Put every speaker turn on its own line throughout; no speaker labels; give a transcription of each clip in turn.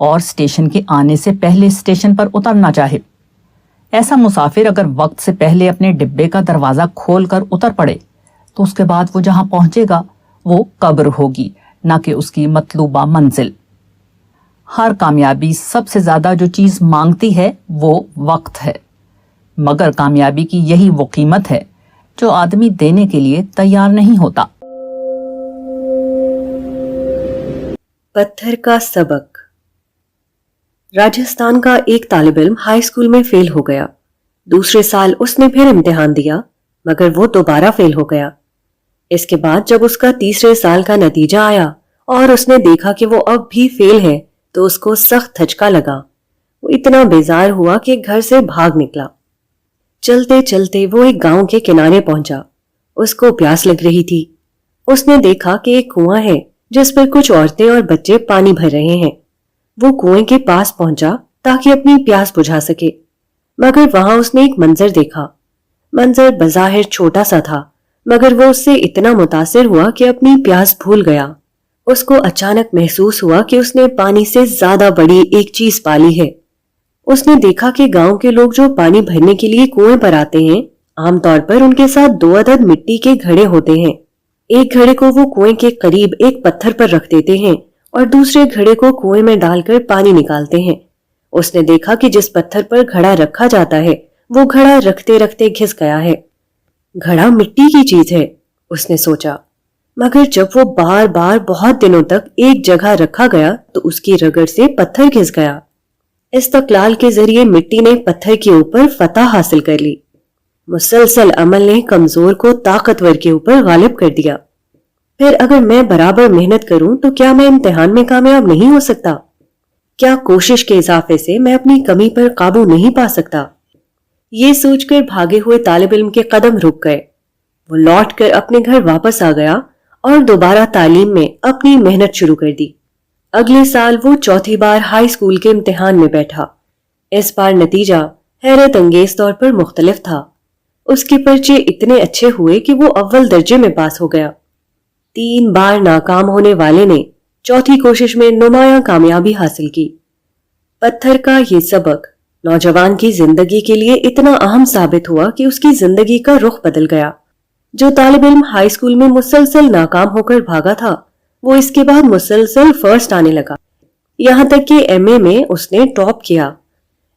اور اسٹیشن کے آنے سے پہلے اسٹیشن پر اترنا چاہے۔ ایسا مسافر اگر وقت سے پہلے اپنے ڈبے کا دروازہ کھول کر اتر پڑے تو اس کے بعد وہ جہاں پہنچے گا وہ قبر ہوگی، نہ کہ اس کی مطلوبہ منزل۔ ہر کامیابی سب سے زیادہ جو چیز مانگتی ہے وہ وقت ہے، مگر کامیابی کی یہی وہ قیمت ہے جو آدمی دینے کے لیے تیار نہیں ہوتا۔
پتھر کا سبق۔ راجستھان کا ایک طالب علم ہائی اسکول میں فیل ہو گیا۔ دوسرے سال اس نے پھر امتحان دیا مگر وہ دوبارہ فیل ہو گیا۔ اس کے بعد جب اس کا تیسرے سال کا نتیجہ آیا اور اس نے دیکھا کہ وہ اب بھی فیل ہے تو اس کو سخت دھچکا لگا۔ وہ اتنا بیزار ہوا کہ گھر سے بھاگ نکلا۔ چلتے چلتے وہ ایک گاؤں کے کنارے پہنچا۔ اس کو پیاس لگ رہی تھی۔ اس نے دیکھا کہ ایک کنواں ہے جس پر کچھ عورتیں اور بچے پانی بھر رہے ہیں۔ وہ کنویں کے پاس پہنچا تاکہ اپنی پیاس بجھا سکے، مگر وہاں اس نے ایک منظر دیکھا۔ منظر بظاہر چھوٹا سا تھا مگر وہ اس سے اتنا متاثر ہوا کہ اپنی پیاس بھول گیا۔ اس کو اچانک محسوس ہوا کہ اس نے پانی سے زیادہ بڑی ایک چیز پالی ہے۔ اس نے دیکھا کہ گاؤں کے لوگ جو پانی بھرنے کے لیے کنویں پر آتے ہیں عام طور پر ان کے ساتھ 2 عدد مٹی کے گھڑے ہوتے ہیں۔ ایک گھڑے کو وہ کنویں کے قریب ایک پتھر پر رکھ دیتے ہیں اور دوسرے گھڑے کو کنویں میں ڈال کر پانی نکالتے ہیں۔ اس نے دیکھا کہ جس پتھر پر گھڑا رکھا جاتا ہے وہ گھڑا رکھتے رکھتے گھس گیا ہے۔ گھڑا مٹی کی چیز ہے، اس نے سوچا، مگر جب وہ بار بار بہت دنوں تک ایک جگہ رکھا گیا تو اس کی رگڑ سے پتھر گھس گیا۔ استقلال کے ذریعے مٹی نے پتھر کے اوپر فتح حاصل کر لی۔ مسلسل عمل نے کمزور کو طاقتور کے اوپر غالب کر دیا۔ پھر اگر میں برابر محنت کروں تو کیا میں امتحان میں کامیاب نہیں ہو سکتا؟ کیا کوشش کے اضافے سے میں اپنی کمی پر قابو نہیں پا سکتا؟ یہ سوچ کر بھاگے ہوئے طالب علم کے قدم رک گئے۔ وہ لوٹ کر اپنے گھر واپس آ گیا اور دوبارہ تعلیم میں اپنی محنت شروع کر دی۔ اگلے سال وہ چوتھی بار ہائی اسکول کے امتحان میں بیٹھا۔ اس بار نتیجہ حیرت انگیز طور پر مختلف تھا۔ اس کے پرچے اتنے اچھے ہوئے کہ وہ اول درجے میں پاس ہو گیا۔ 3 بار ناکام ہونے والے نے چوتھی کوشش میں نمایاں کامیابی حاصل کی۔ پتھر کا یہ سبق نوجوان کی زندگی کے لیے اتنا اہم ثابت ہوا کہ اس کی زندگی کا رخ بدل گیا۔ جو طالب علم ہائی اسکول میں مسلسل ناکام ہو کر بھاگا تھا وہ اس کے بعد مسلسل فرسٹ آنے لگا، یہاں تک کہ ایم اے میں اس نے ٹاپ کیا۔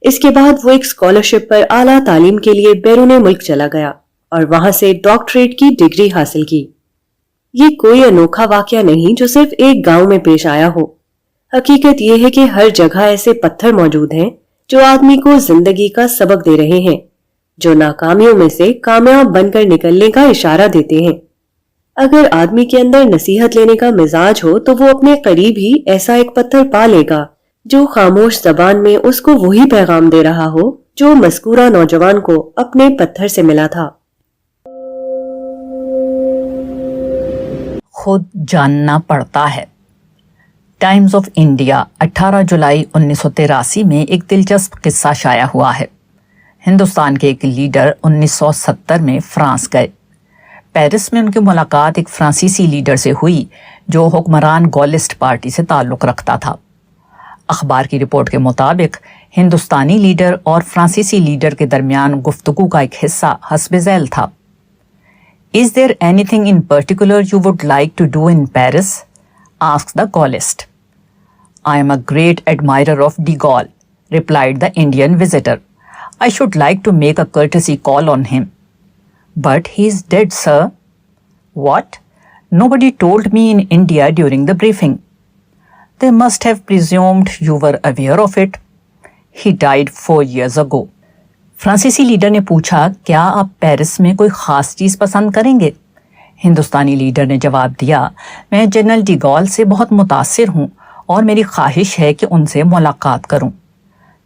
اس کے بعد وہ ایک اسکالرشپ پر اعلیٰ تعلیم کے لیے بیرون ملک چلا گیا اور وہاں سے ڈاکٹریٹ کی ڈگری حاصل کی۔ یہ کوئی انوکھا واقعہ نہیں جو صرف ایک گاؤں میں پیش آیا ہو۔ حقیقت یہ ہے کہ ہر جگہ ایسے پتھر موجود ہیں جو آدمی کو زندگی کا سبق دے رہے ہیں، جو ناکامیوں میں سے کامیاب بن کر نکلنے کا اشارہ دیتے ہیں۔ اگر آدمی کے اندر نصیحت لینے کا مزاج ہو تو وہ اپنے قریب ہی ایسا ایک پتھر پا لے گا جو خاموش زبان میں اس کو وہی پیغام دے رہا ہو جو مذکورہ نوجوان کو اپنے پتھر سے ملا تھا۔
خود جاننا پڑتا ہے۔ ٹائمز آف انڈیا 18 جولائی 1983 میں ایک دلچسپ قصہ شائع ہوا ہے۔ ہندوستان کے ایک لیڈر 1970 میں فرانس گئے۔ پیرس میں ان کی ملاقات ایک فرانسیسی لیڈر سے ہوئی جو حکمران گولسٹ پارٹی سے تعلق رکھتا تھا۔ اخبار کی رپورٹ کے مطابق ہندوستانی لیڈر اور فرانسیسی لیڈر کے درمیان گفتگو کا ایک حصہ حسب ذیل تھا۔ "Is there anything in particular you would like to do in Paris?" asked the Gaullist. "I am a great admirer of de Gaulle," replied the Indian visitor. "I should like to make a courtesy call on him." "But he is dead, sir." "What? Nobody told me in India during the briefing." "They must have presumed you were aware of it. He died 4 years ago." فرانسیسی leader نے پوچھا، کیا آپ Paris میں کوئی خاص چیز پسند کریں گے؟ ہندوستانی لیڈر نے جواب دیا، میں جنرل ڈی گال سے بہت متاثر ہوں اور میری خواہش ہے کہ ان سے ملاقات کروں۔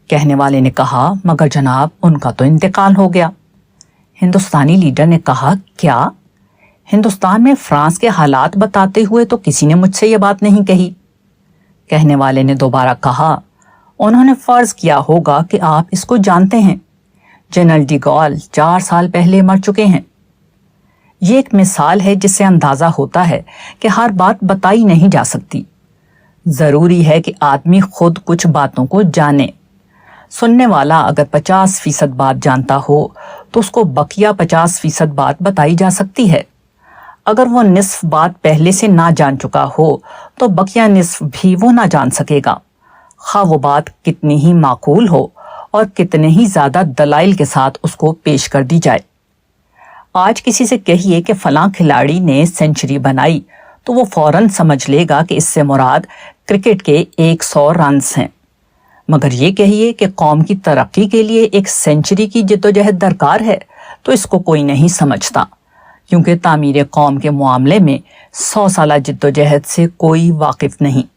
کہنے والے نے کہا، مگر جناب ان کا تو انتقال ہو گیا۔ ہندوستانی لیڈر نے کہا، کیا؟ ہندوستان میں فرانس کے حالات بتاتے ہوئے تو کسی نے مجھ سے یہ بات نہیں کہی۔ کہنے والے نے دوبارہ کہا، انہوں نے فرض کیا ہوگا کہ آپ اس کو جانتے ہیں۔ جنرل ڈی گال 4 سال پہلے مر چکے ہیں۔ یہ ایک مثال ہے جس سے اندازہ ہوتا ہے کہ ہر بات بتائی نہیں جا سکتی۔ ضروری ہے کہ آدمی خود کچھ باتوں کو جانے. سننے والا اگر 50% بات جانتا ہو تو اس کو بقیہ 50% بات بتائی جا سکتی ہے. اگر وہ نصف بات پہلے سے نہ جان چکا ہو تو بقیہ نصف بھی وہ نہ جان سکے گا، خواہ وہ بات کتنی ہی معقول ہو اور کتنے ہی زیادہ دلائل کے ساتھ اس کو پیش کر دی جائے. آج کسی سے کہیے کہ فلاں کھلاڑی نے سینچری بنائی تو وہ فوراً سمجھ لے گا کہ اس سے مراد کرکٹ کے 100 رنز ہیں. مگر یہ کہیے کہ قوم کی ترقی کے لیے ایک سینچری کی جدوجہد درکار ہے تو اس کو کوئی نہیں سمجھتا، کیونکہ تعمیر قوم کے معاملے میں 100 سالہ جدوجہد سے کوئی واقف نہیں.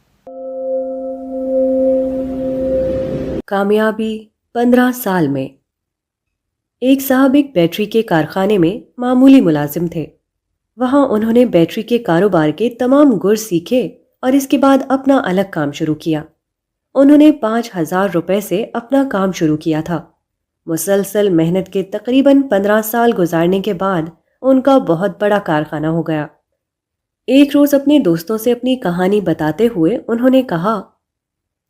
کامیابی 15 سال میں. ایک صاحب ایک بیٹری کے کارخانے میں معمولی ملازم تھے. وہاں انہوں نے بیٹری کے کاروبار کے تمام گر سیکھے اور اس کے بعد اپنا الگ کام شروع کیا. انہوں نے 5,000 روپے سے اپنا کام شروع کیا تھا. مسلسل محنت کے تقریباً 15 سال گزارنے کے بعد ان کا بہت بڑا کارخانہ ہو گیا. ایک روز اپنے دوستوں سے اپنی کہانی بتاتے ہوئے انہوں نے کہا،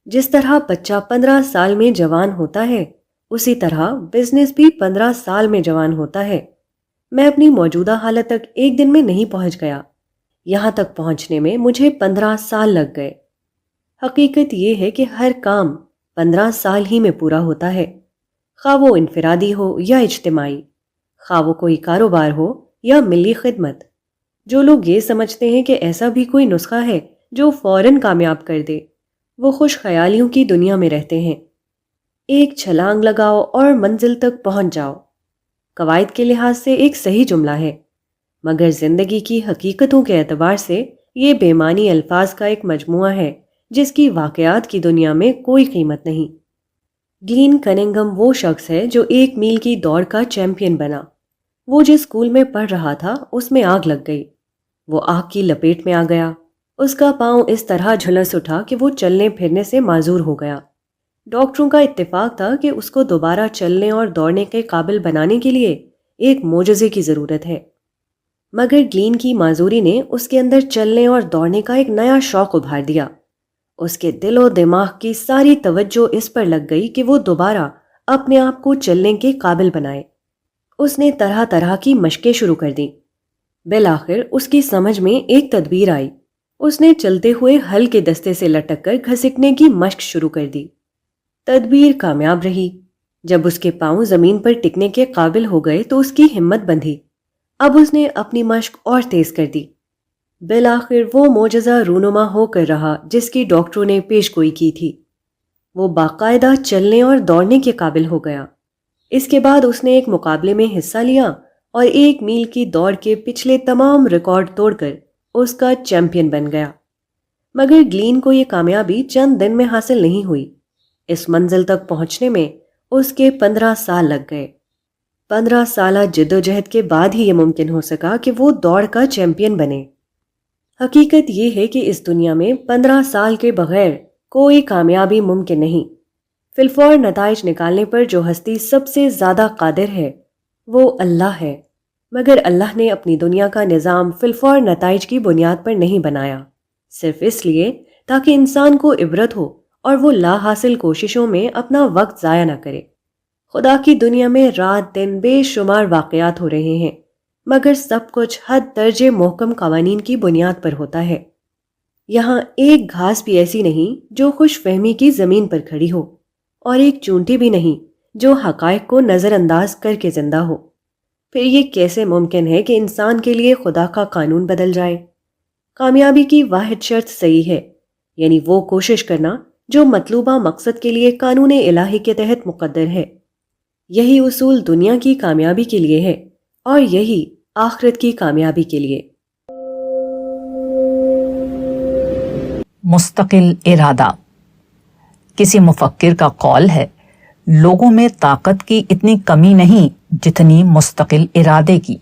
جس طرح بچہ 15 سال میں جوان ہوتا ہے اسی طرح بزنس بھی 15 سال میں جوان ہوتا ہے. میں اپنی موجودہ حالت تک ایک دن میں نہیں پہنچ گیا، یہاں تک پہنچنے میں مجھے 15 سال لگ گئے. حقیقت یہ ہے کہ ہر کام 15 سال ہی میں پورا ہوتا ہے، خواہ وہ انفرادی ہو یا اجتماعی، خواہ وہ کوئی کاروبار ہو یا ملی خدمت. جو لوگ یہ سمجھتے ہیں کہ ایسا بھی کوئی نسخہ ہے جو فوراً کامیاب کر دے، وہ خوش خیالیوں کی دنیا میں رہتے ہیں. ایک چھلانگ لگاؤ اور منزل تک پہنچ جاؤ قواعد کے لحاظ سے ایک صحیح جملہ ہے، مگر زندگی کی حقیقتوں کے اعتبار سے یہ بے معنی الفاظ کا ایک مجموعہ ہے جس کی واقعات کی دنیا میں کوئی قیمت نہیں. گلین کننگھم وہ شخص ہے جو 1 میل کی دوڑ کا چیمپئن بنا. وہ جس اسکول میں پڑھ رہا تھا اس میں آگ لگ گئی. وہ آگ کی لپیٹ میں آ گیا. اس کا پاؤں اس طرح جھلس اٹھا کہ وہ چلنے پھرنے سے معذور ہو گیا. ڈاکٹروں کا اتفاق تھا کہ اس کو دوبارہ چلنے اور دوڑنے کے قابل بنانے کے لیے ایک معجزے کی ضرورت ہے. مگر گلین کی معذوری نے اس کے اندر چلنے اور دوڑنے کا ایک نیا شوق ابھار دیا. اس کے دل و دماغ کی ساری توجہ اس پر لگ گئی کہ وہ دوبارہ اپنے آپ کو چلنے کے قابل بنائے. اس نے طرح طرح کی مشقیں شروع کر دیں. بالآخر اس کی سمجھ میں ایک تدبیر آئی. اس نے چلتے ہوئے ہل کے دستے سے لٹک کر گھسٹنے کی مشق شروع کر دی. تدبیر کامیاب رہی. جب اس کے پاؤں زمین پر ٹکنے کے قابل ہو گئے تو اس کی ہمت بندھی. اب اس نے اپنی مشق اور تیز کر دی. بالآخر وہ معجزہ رونما ہو کر رہا جس کی ڈاکٹروں نے پیش گوئی کی تھی. وہ باقاعدہ چلنے اور دوڑنے کے قابل ہو گیا. اس کے بعد اس نے ایک مقابلے میں حصہ لیا اور 1 میل کی دوڑ کے پچھلے تمام ریکارڈ توڑ کر اس کا چیمپئن بن گیا. مگر گلین کو یہ کامیابی چند دن میں حاصل نہیں ہوئی. اس منزل تک پہنچنے میں اس کے 15 سال لگ گئے. 15 سالہ جدوجہد کے بعد ہی یہ ممکن ہو سکا کہ وہ دوڑ کا چیمپئن بنے. حقیقت یہ ہے کہ اس دنیا میں 15 سال کے بغیر کوئی کامیابی ممکن نہیں. فی الفور نتائج نکالنے پر جو ہستی سب سے زیادہ قادر ہے وہ اللہ ہے. مگر اللہ نے اپنی دنیا کا نظام فی الفور نتائج کی بنیاد پر نہیں بنایا، صرف اس لیے تاکہ انسان کو عبرت ہو اور وہ لا حاصل کوششوں میں اپنا وقت ضائع نہ کرے. خدا کی دنیا میں رات دن بے شمار واقعات ہو رہے ہیں، مگر سب کچھ حد درجے محکم قوانین کی بنیاد پر ہوتا ہے. یہاں ایک گھاس بھی ایسی نہیں جو خوش فہمی کی زمین پر کھڑی ہو، اور ایک چونٹی بھی نہیں جو حقائق کو نظر انداز کر کے زندہ ہو. پھر یہ کیسے ممکن ہے کہ انسان کے لیے خدا کا قانون بدل جائے؟ کامیابی کی واحد شرط صحیح ہے، یعنی وہ کوشش کرنا جو مطلوبہ مقصد کے لیے قانون الہی کے تحت مقدر ہے. یہی اصول دنیا کی کامیابی کے لیے ہے اور یہی آخرت کی کامیابی کے لیے.
مستقل ارادہ. کسی مفکر کا قول ہے، لوگوں میں طاقت کی اتنی کمی نہیں جتنی مستقل ارادے کی.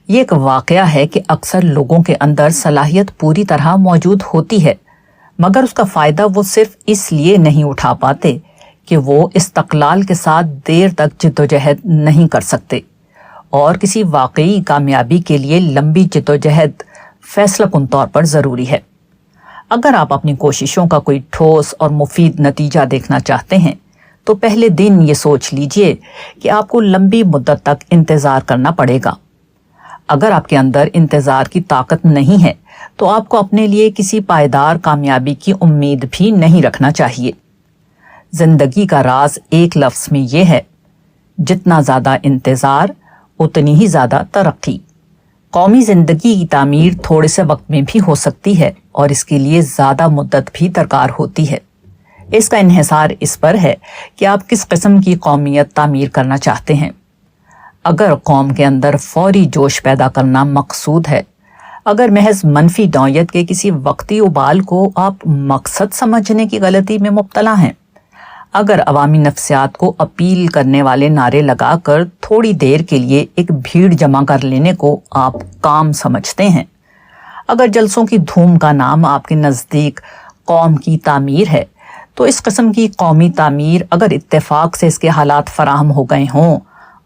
یہ ایک واقعہ ہے کہ اکثر لوگوں کے اندر صلاحیت پوری طرح موجود ہوتی ہے، مگر اس کا فائدہ وہ صرف اس لیے نہیں اٹھا پاتے کہ وہ استقلال کے ساتھ دیر تک جدوجہد نہیں کر سکتے، اور کسی واقعی کامیابی کے لیے لمبی جدوجہد فیصلہ کن طور پر ضروری ہے. اگر آپ اپنی کوششوں کا کوئی ٹھوس اور مفید نتیجہ دیکھنا چاہتے ہیں تو پہلے دن یہ سوچ لیجئے کہ آپ کو لمبی مدت تک انتظار کرنا پڑے گا۔ اگر آپ کے اندر انتظار کی طاقت نہیں ہے تو آپ کو اپنے لیے کسی پائیدار کامیابی کی امید بھی نہیں رکھنا چاہیے۔ زندگی کا راز ایک لفظ میں یہ ہے، جتنا زیادہ انتظار اتنی ہی زیادہ ترقی۔ قومی زندگی کی تعمیر تھوڑے سے وقت میں بھی ہو سکتی ہے اور اس کے لیے زیادہ مدت بھی درکار ہوتی ہے۔ اس کا انحصار اس پر ہے کہ آپ کس قسم کی قومیت تعمیر کرنا چاہتے ہیں۔ اگر قوم کے اندر فوری جوش پیدا کرنا مقصود ہے، اگر محض منفی نوعیت کے کسی وقتی ابال کو آپ مقصد سمجھنے کی غلطی میں مبتلا ہیں، اگر عوامی نفسیات کو اپیل کرنے والے نعرے لگا کر تھوڑی دیر کے لیے ایک بھیڑ جمع کر لینے کو آپ کام سمجھتے ہیں، اگر جلسوں کی دھوم کا نام آپ کے نزدیک قوم کی تعمیر ہے، تو اس قسم کی قومی تعمیر اگر اتفاق سے اس کے حالات فراہم ہو گئے ہوں،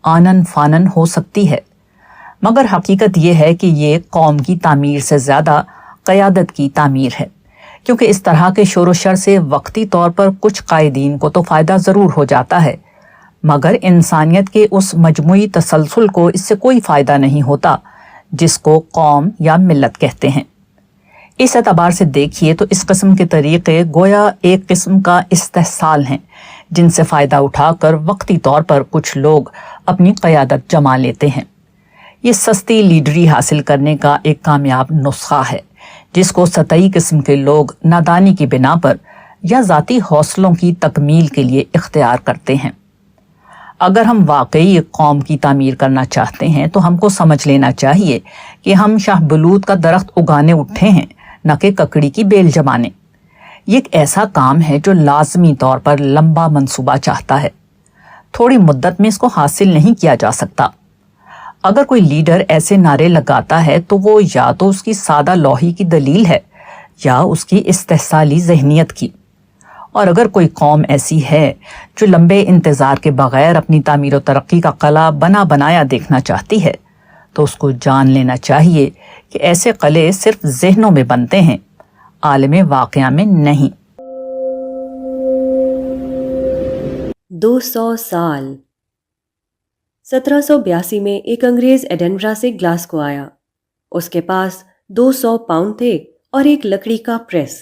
آنن فانن ہو سکتی ہے، مگر حقیقت یہ ہے کہ یہ قوم کی تعمیر سے زیادہ قیادت کی تعمیر ہے، کیونکہ اس طرح کے شور و شر سے وقتی طور پر کچھ قائدین کو تو فائدہ ضرور ہو جاتا ہے، مگر انسانیت کے اس مجموعی تسلسل کو اس سے کوئی فائدہ نہیں ہوتا جس کو قوم یا ملت کہتے ہیں۔ اس اعتبار سے دیکھیے تو اس قسم کے طریقے گویا ایک قسم کا استحصال ہیں، جن سے فائدہ اٹھا کر وقتی طور پر کچھ لوگ اپنی قیادت جما لیتے ہیں۔ یہ سستی لیڈری حاصل کرنے کا ایک کامیاب نسخہ ہے، جس کو سطحی قسم کے لوگ نادانی کی بنا پر یا ذاتی حوصلوں کی تکمیل کے لیے اختیار کرتے ہیں۔ اگر ہم واقعی ایک قوم کی تعمیر کرنا چاہتے ہیں تو ہم کو سمجھ لینا چاہیے کہ ہم شاہ بلوط کا درخت اگانے اٹھے ہیں، نہ کہ ککڑی کی بیل جمانے۔ یہ ایک ایسا کام ہے جو لازمی طور پر لمبا منصوبہ چاہتا ہے، تھوڑی مدت میں اس کو حاصل نہیں کیا جا سکتا۔ اگر کوئی لیڈر ایسے نعرے لگاتا ہے تو وہ یا تو اس کی سادہ لوحی کی دلیل ہے یا اس کی استحصالی ذہنیت کی، اور اگر کوئی قوم ایسی ہے جو لمبے انتظار کے بغیر اپنی تعمیر و ترقی کا قلعہ بنا بنایا دیکھنا چاہتی ہے تو اس کو جان لینا چاہیے کہ ایسے قلعے صرف ذہنوں میں بنتے ہیں، عالم واقعہ میں نہیں۔
200 سال 1782 میں ایک انگریز ایڈنبرا سے گلاسگو آیا۔ اس کے پاس 200 پاؤنڈ تھے اور ایک لکڑی کا پریس۔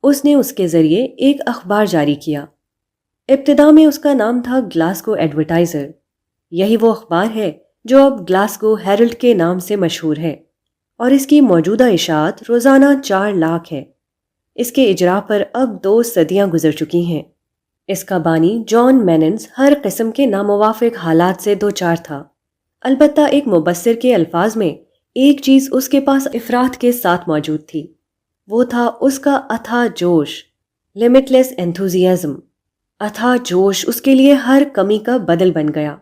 اس نے اس کے ذریعے ایک اخبار جاری کیا۔ ابتدا میں اس کا نام تھا گلاسگو ایڈورٹائزر۔ یہی وہ اخبار ہے جو اب گلاسگو ہیرلڈ کے نام سے مشہور ہے، اور اس کی موجودہ اشاعت روزانہ 4 لاکھ ہے۔ اس کے اجرا پر اب 2 صدیاں گزر چکی ہیں۔ اس کا بانی جان میننز ہر قسم کے ناموافق حالات سے دوچار تھا، البتہ ایک مبصر کے الفاظ میں ایک چیز اس کے پاس افراط کے ساتھ موجود تھی، وہ تھا اس کا اتھاہ جوش، لمٹ لیس انتھوزیازم۔ اتھاہ جوش اس کے لیے ہر کمی کا بدل بن گیا۔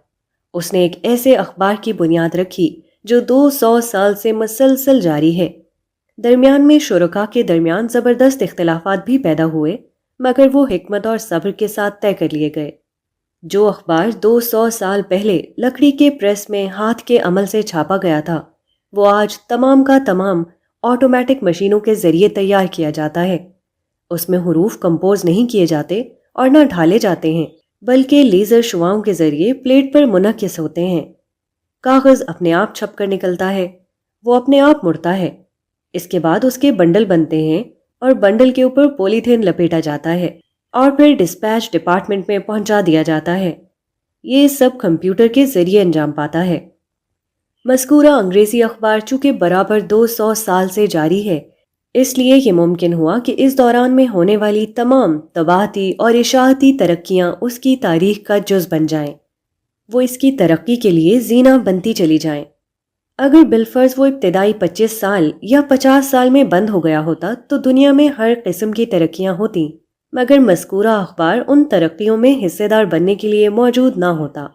اس نے ایک ایسے اخبار کی بنیاد رکھی جو 200 سال سے مسلسل جاری ہے۔ درمیان میں شرکاء کے درمیان زبردست اختلافات بھی پیدا ہوئے، مگر وہ حکمت اور صبر کے ساتھ طے کر لیے گئے۔ جو اخبار 200 سال پہلے لکڑی کے پریس میں ہاتھ کے عمل سے چھاپا گیا تھا، وہ آج تمام کا تمام آٹومیٹک مشینوں کے ذریعے تیار کیا جاتا ہے۔ اس میں حروف کمپوز نہیں کیے جاتے اور نہ ڈھالے جاتے ہیں، بلکہ لیزر شعاؤں کے ذریعے پلیٹ پر منعکس ہوتے ہیں۔ کاغذ اپنے آپ چھپ کر نکلتا ہے، وہ اپنے آپ مڑتا ہے۔ اس کے بعد اس کے بنڈل بنتے ہیں اور بنڈل کے اوپر پولیتھین لپیٹا جاتا ہے اور پھر ڈسپیچ ڈپارٹمنٹ میں پہنچا دیا جاتا ہے۔ یہ سب کمپیوٹر کے ذریعے انجام پاتا ہے۔ مذکورہ انگریزی اخبار چونکہ برابر 200 سال سے جاری ہے، اس لیے یہ ممکن ہوا کہ اس دوران میں ہونے والی تمام طباعتی اور اشاعتی ترقیاں اس کی تاریخ کا جز بن جائیں، وہ اس کی ترقی کے لیے زینہ بنتی چلی جائیں۔ اگر بالفرض وہ ابتدائی 25 سال یا 50 سال میں بند ہو گیا ہوتا تو دنیا میں ہر قسم کی ترقیاں ہوتیں، مگر مذکورہ اخبار ان ترقیوں میں حصے دار بننے کے لیے موجود نہ ہوتا۔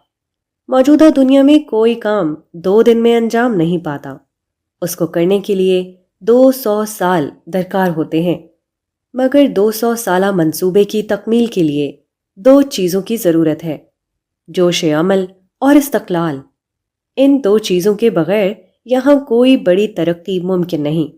موجودہ دنیا میں کوئی کام 2 دن میں انجام نہیں پاتا، اس کو کرنے کے لیے 200 سال درکار ہوتے ہیں۔ مگر 200 سالہ منصوبے کی تکمیل کے لیے 2 چیزوں کی ضرورت ہے: جوش عمل اور استقلال۔ ان 2 چیزوں کے بغیر یہاں کوئی بڑی ترقی ممکن نہیں۔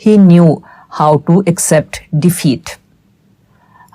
He knew how to accept defeat.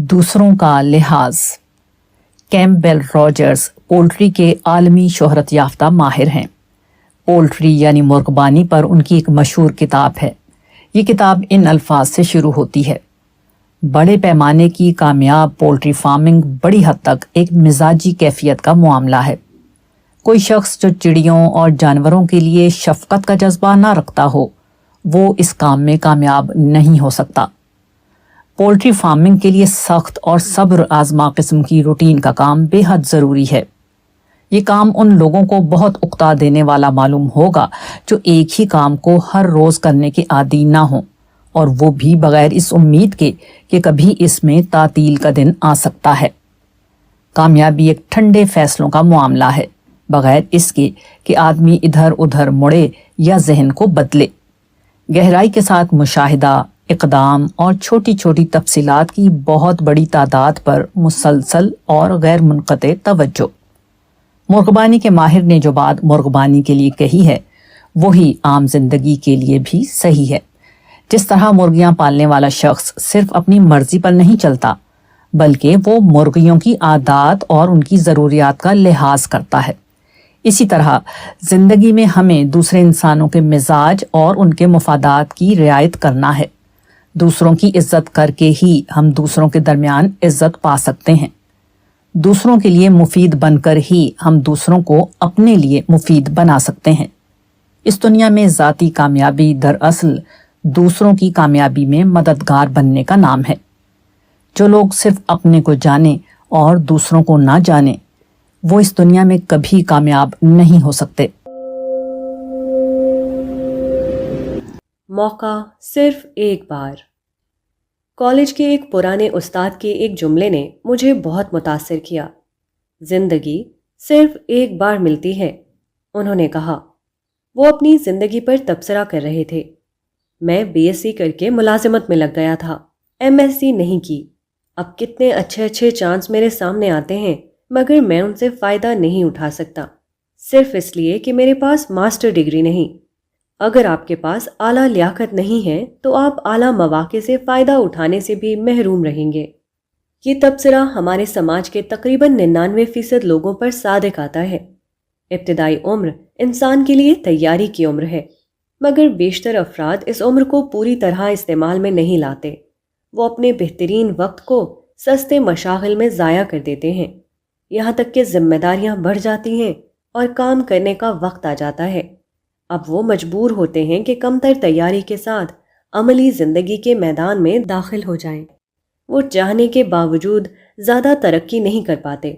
دوسروں کا لحاظ۔ کیمپبیل راجرز پولٹری کے عالمی شہرت یافتہ ماہر ہیں۔ پولٹری یعنی مرغبانی پر ان کی ایک مشہور کتاب ہے۔ یہ کتاب ان الفاظ سے شروع ہوتی ہے: بڑے پیمانے کی کامیاب پولٹری فارمنگ بڑی حد تک ایک مزاجی کیفیت کا معاملہ ہے۔ کوئی شخص جو چڑیوں اور جانوروں کے لیے شفقت کا جذبہ نہ رکھتا ہو وہ اس کام میں کامیاب نہیں ہو سکتا۔ پولٹری فارمنگ کے لیے سخت اور صبر آزما قسم کی روٹین کا کام بے حد ضروری ہے۔ یہ کام ان لوگوں کو بہت اکتا دینے والا معلوم ہوگا جو ایک ہی کام کو ہر روز کرنے کے عادی نہ ہوں، اور وہ بھی بغیر اس امید کے کہ کبھی اس میں تعطیل کا دن آ سکتا ہے۔ کامیابی ایک ٹھنڈے فیصلوں کا معاملہ ہے، بغیر اس کے کہ آدمی ادھر ادھر مڑے یا ذہن کو بدلے۔ گہرائی کے ساتھ مشاہدہ، اقدام اور چھوٹی چھوٹی تفصیلات کی بہت بڑی تعداد پر مسلسل اور غیر منقطع توجہ۔ مرغبانی کے ماہر نے جو بات مرغبانی کے لیے کہی ہے وہی عام زندگی کے لیے بھی صحیح ہے۔ جس طرح مرغیاں پالنے والا شخص صرف اپنی مرضی پر نہیں چلتا بلکہ وہ مرغیوں کی عادات اور ان کی ضروریات کا لحاظ کرتا ہے، اسی طرح زندگی میں ہمیں دوسرے انسانوں کے مزاج اور ان کے مفادات کی رعایت کرنا ہے۔ دوسروں کی عزت کر کے ہی ہم دوسروں کے درمیان عزت پا سکتے ہیں۔ دوسروں کے لیے مفید بن کر ہی ہم دوسروں کو اپنے لیے مفید بنا سکتے ہیں۔ اس دنیا میں ذاتی کامیابی دراصل دوسروں کی کامیابی میں مددگار بننے کا نام ہے۔ جو لوگ صرف اپنے کو جانیں اور دوسروں کو نہ جانیں وہ اس دنیا میں کبھی کامیاب نہیں ہو سکتے۔
موقع صرف ایک بار۔ کالج کے ایک پرانے استاد کے ایک جملے نے مجھے بہت متاثر کیا۔ زندگی صرف ایک بار ملتی ہے، انہوں نے کہا۔ وہ اپنی زندگی پر تبصرہ کر رہے تھے۔ میں بی ایس سی کر کے ملازمت میں لگ گیا تھا، ایم ایس سی نہیں کی۔ اب کتنے اچھے چانس میرے سامنے آتے ہیں مگر میں ان سے فائدہ نہیں اٹھا سکتا، صرف اس لیے کہ میرے پاس ماسٹر ڈگری نہیں۔ اگر آپ کے پاس اعلیٰ لیاقت نہیں ہے تو آپ اعلیٰ مواقع سے فائدہ اٹھانے سے بھی محروم رہیں گے۔ یہ تبصرہ ہمارے سماج کے تقریباً 99% لوگوں پر صادق آتا ہے۔ ابتدائی عمر انسان کے لیے تیاری کی عمر ہے، مگر بیشتر افراد اس عمر کو پوری طرح استعمال میں نہیں لاتے۔ وہ اپنے بہترین وقت کو سستے مشاغل میں ضائع کر دیتے ہیں، یہاں تک کہ ذمہ داریاں بڑھ جاتی ہیں اور کام کرنے کا وقت آ جاتا ہے۔ اب وہ مجبور ہوتے ہیں کہ کمتر تیاری کے ساتھ عملی زندگی کے میدان میں داخل ہو جائیں۔ وہ چاہنے کے باوجود زیادہ ترقی نہیں کر پاتے۔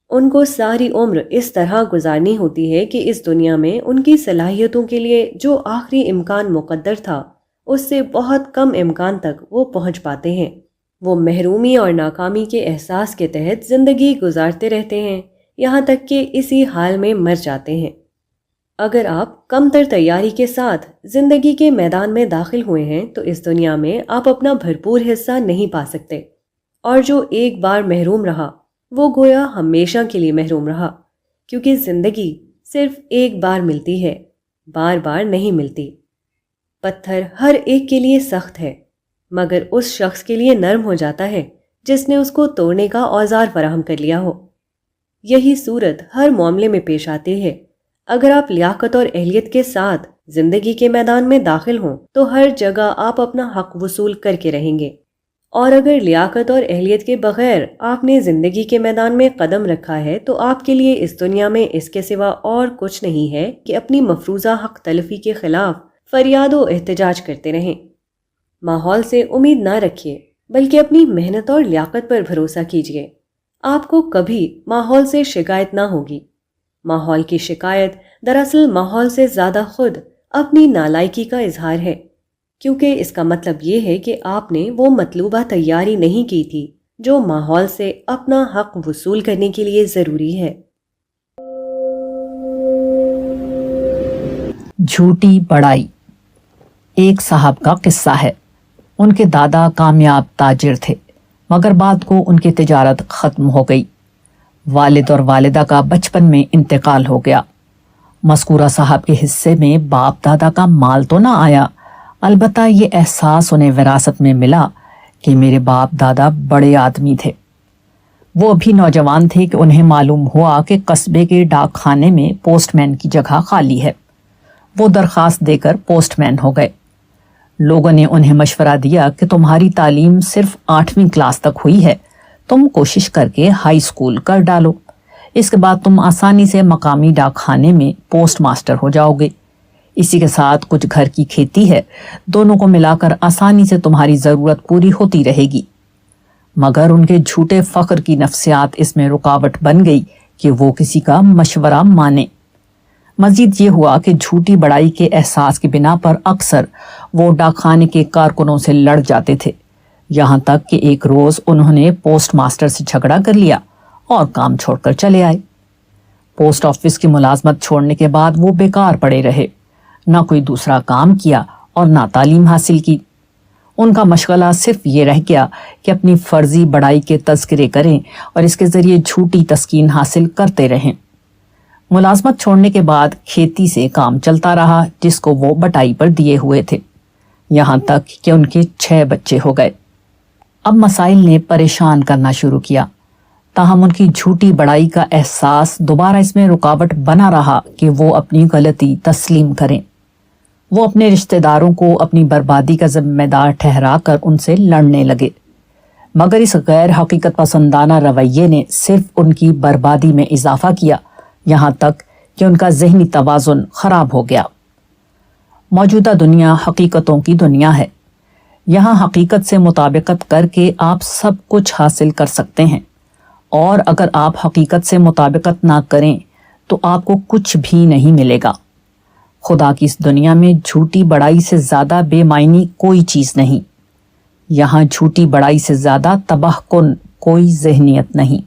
ان کو ساری عمر اس طرح گزارنی ہوتی ہے کہ اس دنیا میں ان کی صلاحیتوں کے لیے جو آخری امکان مقدر تھا اس سے بہت کم امکان تک وہ پہنچ پاتے ہیں۔ وہ محرومی اور ناکامی کے احساس کے تحت زندگی گزارتے رہتے ہیں، یہاں تک کہ اسی حال میں مر جاتے ہیں۔ اگر آپ کم تر تیاری کے ساتھ زندگی کے میدان میں داخل ہوئے ہیں تو اس دنیا میں آپ اپنا بھرپور حصہ نہیں پا سکتے، اور جو ایک بار محروم رہا وہ گویا ہمیشہ کے لیے محروم رہا، کیونکہ زندگی صرف ایک بار ملتی ہے، بار بار نہیں ملتی۔ پتھر ہر ایک کے لیے سخت ہے مگر اس شخص کے لیے نرم ہو جاتا ہے جس نے اس کو توڑنے کا اوزار فراہم کر لیا ہو۔ یہی صورت ہر معاملے میں پیش آتی ہے۔ اگر آپ لیاقت اور اہلیت کے ساتھ زندگی کے میدان میں داخل ہوں تو ہر جگہ آپ اپنا حق وصول کر کے رہیں گے، اور اگر لیاقت اور اہلیت کے بغیر آپ نے زندگی کے میدان میں قدم رکھا ہے تو آپ کے لیے اس دنیا میں اس کے سوا اور کچھ نہیں ہے کہ اپنی مفروضہ حق تلفی کے خلاف فریاد و احتجاج کرتے رہیں۔ ماحول سے امید نہ رکھیے بلکہ اپنی محنت اور لیاقت پر بھروسہ کیجیے۔ آپ کو کبھی ماحول سے شکایت نہ ہوگی۔ ماحول کی شکایت دراصل ماحول سے زیادہ خود اپنی نالائکی کا اظہار ہے، کیونکہ اس کا مطلب یہ ہے کہ آپ نے وہ مطلوبہ تیاری نہیں کی تھی جو ماحول سے اپنا حق وصول کرنے کے لیے ضروری ہے۔
جھوٹی بڑائی۔ ایک صاحب کا قصہ ہے۔ ان کے دادا کامیاب تاجر تھے مگر بعد کو ان کی تجارت ختم ہو گئی۔ والد اور والدہ کا بچپن میں انتقال ہو گیا۔ مذکورہ صاحب کے حصے میں باپ دادا کا مال تو نہ آیا، البتہ یہ احساس انہیں وراثت میں ملا کہ میرے باپ دادا بڑے آدمی تھے۔ وہ ابھی نوجوان تھے کہ انہیں معلوم ہوا کہ قصبے کے ڈاک خانے میں پوسٹ مین کی جگہ خالی ہے۔ وہ درخواست دے کر پوسٹ مین ہو گئے۔ لوگوں نے انہیں مشورہ دیا کہ تمہاری تعلیم صرف 8ویں کلاس تک ہوئی ہے، تم کوشش کر کے ہائی اسکول کر ڈالو، اس کے بعد تم آسانی سے مقامی ڈاک خانے میں پوسٹ ماسٹر ہو جاؤ گے۔ اسی کے ساتھ کچھ گھر کی کھیتی ہے، دونوں کو ملا کر آسانی سے تمہاری ضرورت پوری ہوتی رہے گی۔ مگر ان کے جھوٹے فخر کی نفسیات اس میں رکاوٹ بن گئی کہ وہ کسی کا مشورہ مانے۔ مزید یہ ہوا کہ جھوٹی بڑائی کے احساس کی بنا پر اکثر وہ ڈاک خانے کے کارکنوں سے لڑ جاتے تھے، یہاں تک کہ ایک روز انہوں نے پوسٹ ماسٹر سے جھگڑا کر لیا اور کام چھوڑ کر چلے آئے۔ پوسٹ آفس کی ملازمت چھوڑنے کے بعد وہ بیکار پڑے رہے، نہ کوئی دوسرا کام کیا اور نہ تعلیم حاصل کی۔ ان کا مشغلہ صرف یہ رہ گیا کہ اپنی فرضی بڑائی کے تذکرے کریں اور اس کے ذریعے جھوٹی تسکین حاصل کرتے رہیں۔ ملازمت چھوڑنے کے بعد کھیتی سے کام چلتا رہا جس کو وہ بٹائی پر دیے ہوئے تھے، یہاں تک کہ ان کے 6 بچے ہو گئے۔ اب مسائل نے پریشان کرنا شروع کیا، تاہم ان کی جھوٹی بڑائی کا احساس دوبارہ اس میں رکاوٹ بنا رہا کہ وہ اپنی غلطی تسلیم کریں۔ وہ اپنے رشتہ داروں کو اپنی بربادی کا ذمہ دار ٹھہرا کر ان سے لڑنے لگے، مگر اس غیر حقیقت پسندانہ رویے نے صرف ان کی بربادی میں اضافہ کیا، یہاں تک کہ ان کا ذہنی توازن خراب ہو گیا۔ موجودہ دنیا حقیقتوں کی دنیا ہے۔ یہاں حقیقت سے مطابقت کر کے آپ سب کچھ حاصل کر سکتے ہیں، اور اگر آپ حقیقت سے مطابقت نہ کریں تو آپ کو کچھ بھی نہیں ملے گا۔ خدا کی اس دنیا میں جھوٹی بڑائی سے زیادہ بے معنی کوئی چیز نہیں۔ یہاں جھوٹی بڑائی سے زیادہ تباہ کن کوئی ذہنیت نہیں۔